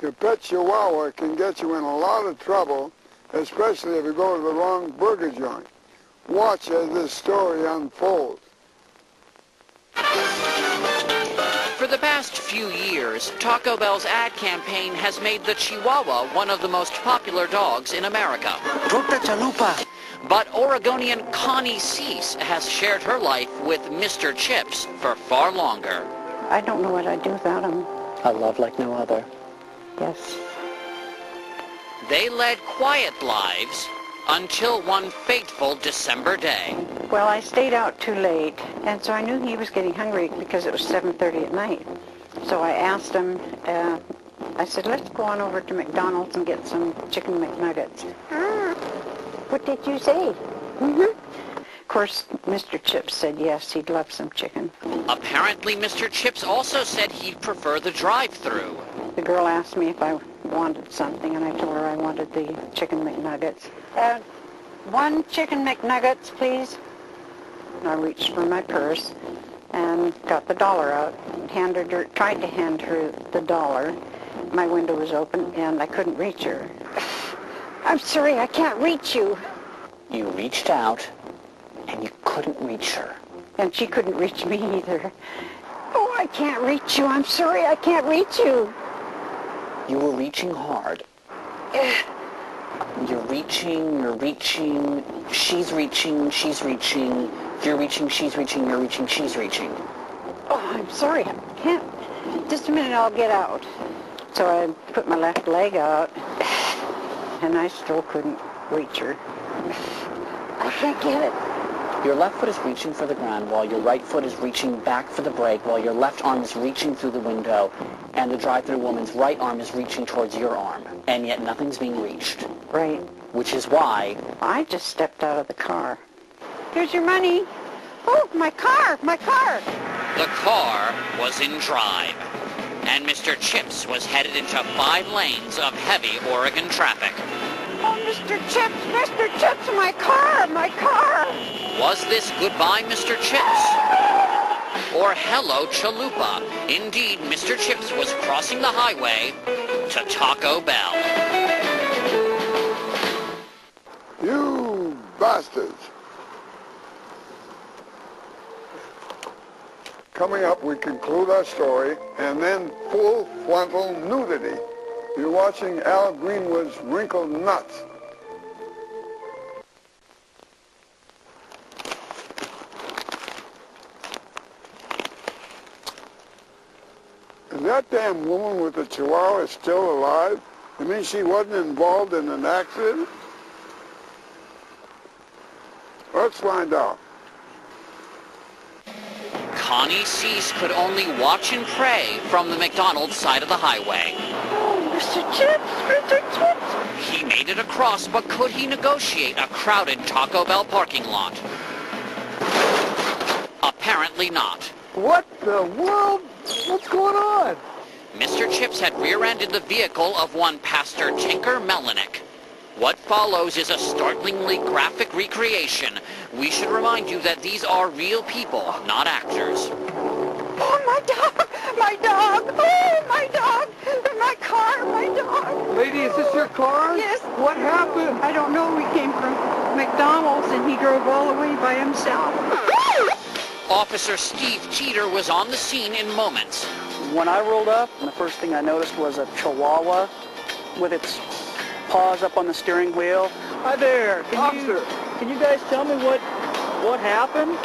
Your pet chihuahua can get you in a lot of trouble, especially if you go to the wrong burger joint. Watch as this story unfolds. For the past few years, Taco Bell's ad campaign has made the Chihuahua one of the most popular dogs in America. Ruta Chalupa. But Oregonian Connie Cease has shared her life with Mr. Chips for far longer. I don't know what I'd do without him. A love like no other. Yes. They led quiet lives until one fateful December day. Well, I stayed out too late, and so I knew he was getting hungry because it was 7:30 at night. So I asked him, I said, let's go on over to McDonald's and get some chicken McNuggets. What did you say? Of course, Mr. Chips said yes, he'd love some chicken. Apparently, Mr. Chips also said he'd prefer the drive-thru. The girl asked me if I wanted something, and I told her I wanted the chicken McNuggets. One chicken McNuggets, please. And I reached for my purse and got the dollar out, tried to hand her the dollar. My window was open, and I couldn't reach her. I'm sorry, I can't reach you. You reached out, and you couldn't reach her. And she couldn't reach me either. Oh, I can't reach you. I'm sorry, I can't reach you. You were reaching hard. You're reaching, she's reaching, you're reaching, she's reaching, you're reaching, she's reaching. Oh, I'm sorry, I can't. Just a minute, I'll get out. So I put my left leg out, and I still couldn't reach her. I can't get it. Your left foot is reaching for the ground while your right foot is reaching back for the brake, while your left arm is reaching through the window, and the drive-thru woman's right arm is reaching towards your arm, and yet nothing's being reached. Right. Which is why... I just stepped out of the car. Here's your money. Oh, my car, my car. The car was in drive, and Mr. Chips was headed into 5 lanes of heavy Oregon traffic. Oh, Mr. Chips, my car, my car. Was this goodbye, Mr. Chips? Or hello, Chalupa? Indeed, Mr. Chips was crossing the highway to Taco Bell. You bastards. Coming up, we conclude our story, and then full frontal nudity. You're watching Al Greenwood's Wrinkled Nuts. Is that damn woman with the chihuahua still alive? You mean she wasn't involved in an accident? Let's find out. Connie Cease could only watch and pray from the McDonald's side of the highway. Oh, Mr. Chips. He made it across, but could he negotiate a crowded Taco Bell parking lot? Apparently not. What the world? What's going on? Mr. Chips had rear-ended the vehicle of one Pastor Tinker Melinek. What follows is a startlingly graphic recreation. We should remind you that these are real people, not actors. Oh, my dog, oh, my dog, my car, my dog. Lady, is this your car? Yes. What happened? I don't know, we came from McDonald's and he drove all the way by himself. Officer Steve Teeter was on the scene in moments. When I rolled up, the first thing I noticed was a chihuahua with its paws up on the steering wheel. Hi there. Can you guys tell me what happened?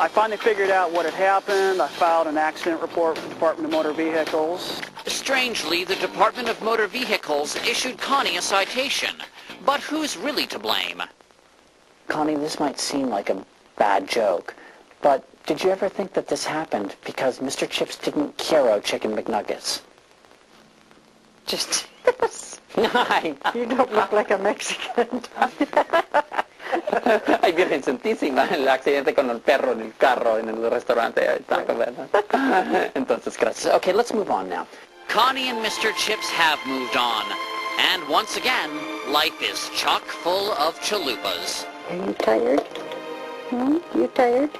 I finally figured out what had happened. I filed an accident report with the Department of Motor Vehicles. Strangely, the Department of Motor Vehicles issued Connie a citation. But who's really to blame? Connie, this might seem like a bad joke, but did you ever think that this happened because Mr. Chips didn't quiero chicken McNuggets? Just you don't look like a Mexican. Ay, violentísima el accidente con el perro en el carro en el restaurante de Taco Bell. Entonces, gracias. Okay, let's move on now. Connie and Mr. Chips have moved on. And once again, life is chock full of chalupas. Are you tired? You tired?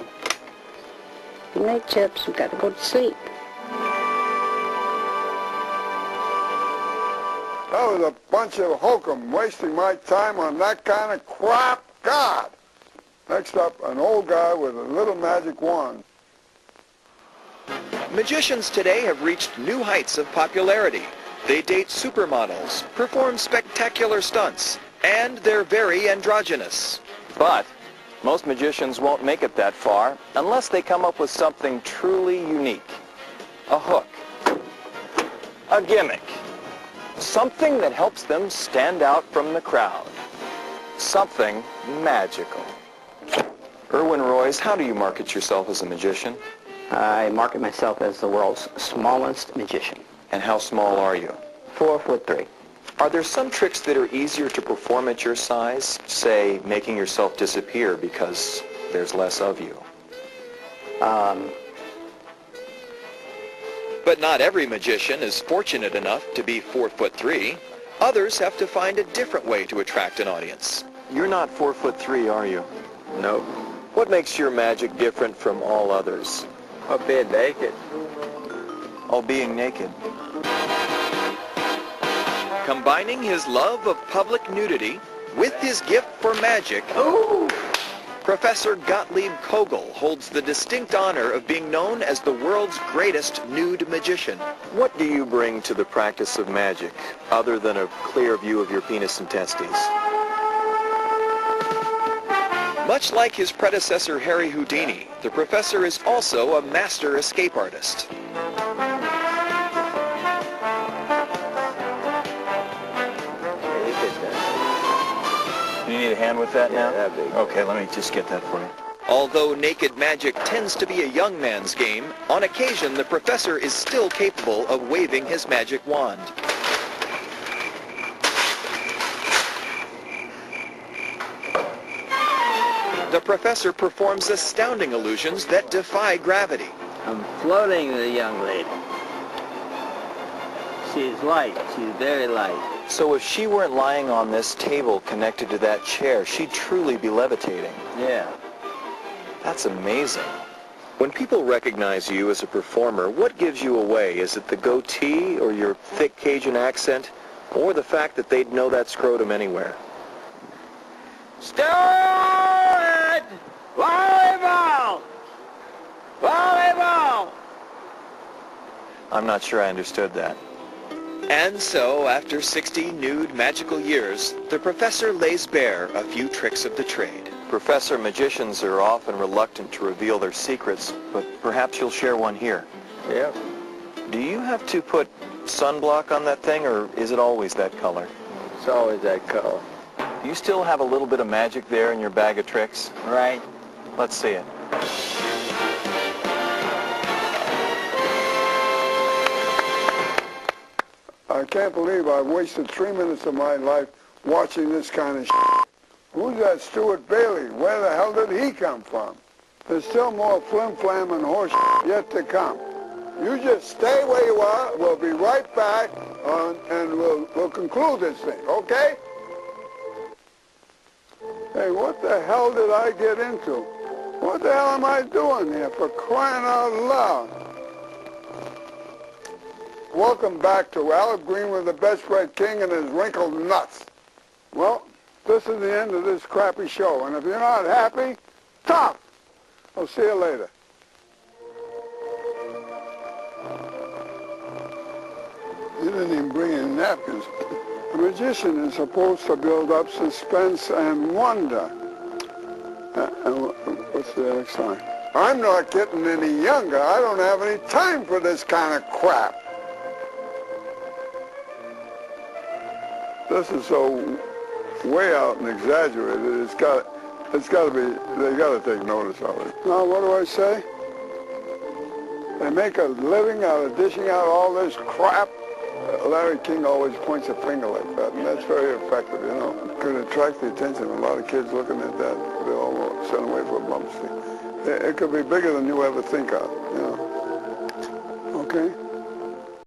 Good night, Chips. We've got to go to sleep. That was a bunch of hokum, wasting my time on that kind of crap. God! Next up, an old guy with a little magic wand. Magicians today have reached new heights of popularity. They date supermodels, perform spectacular stunts, and they're very androgynous. But most magicians won't make it that far unless they come up with something truly unique. A hook. A gimmick. Something that helps them stand out from the crowd. Something magical. Irwin Royce, how do you market yourself as a magician? I market myself as the world's smallest magician. And how small are you? 4'3". Are there some tricks that are easier to perform at your size? Say, making yourself disappear because there's less of you. But not every magician is fortunate enough to be 4'3". Others have to find a different way to attract an audience. You're not 4'3", are you? No. What makes your magic different from all others? I'll be naked. Oh, being naked. Combining his love of public nudity with his gift for magic, Professor Gottlieb Kogel holds the distinct honor of being known as the world's greatest nude magician. What do you bring to the practice of magic, other than a clear view of your penis and testes? Much like his predecessor Harry Houdini, the professor is also a master escape artist. You need a hand with that now? that'd be good. Okay, let me just get that for you. Although naked magic tends to be a young man's game, on occasion the professor is still capable of waving his magic wand. The professor performs astounding illusions that defy gravity. I'm floating the young lady. She's light. She's very light. So if she weren't lying on this table connected to that chair, she'd truly be levitating. Yeah. That's amazing. When people recognize you as a performer, what gives you away? Is it the goatee, or your thick Cajun accent, or the fact that they'd know that scrotum anywhere? Start! Volleyball! Volleyball! I'm not sure I understood that. And so, after 60 nude magical years, the professor lays bare a few tricks of the trade. Professor, magicians are often reluctant to reveal their secrets, but perhaps you'll share one here. Yep. Do you have to put sunblock on that thing, or is it always that color? It's always that color. Do you still have a little bit of magic there in your bag of tricks? Right. Let's see it. I can't believe I wasted 3 minutes of my life watching this kind of shit. Who's that Stuart Bailey? Where the hell did he come from? There's still more flim-flam and horse shit yet to come. You just stay where you are. We'll be right back and we'll conclude this thing, okay? Hey, what the hell did I get into? What the hell am I doing here, for crying out loud? Welcome back to Alec Greenwood, the best bred king, and his Wrinkled Nuts. Well, this is the end of this crappy show, and if you're not happy, tough. I'll see you later. You didn't even bring in napkins. A magician is supposed to build up suspense and wonder. What's the next line? I'm not getting any younger. I don't have any time for this kind of crap. This is so way out and exaggerated. It's got to be. They got to take notice of it. Now, what do I say? They make a living out of dishing out all this crap. Larry King always points a finger like that, and that's very effective, you know. It could attract the attention of a lot of kids looking at that. They'll all send away for a bump stick. It could be bigger than you ever think of, you know. Okay?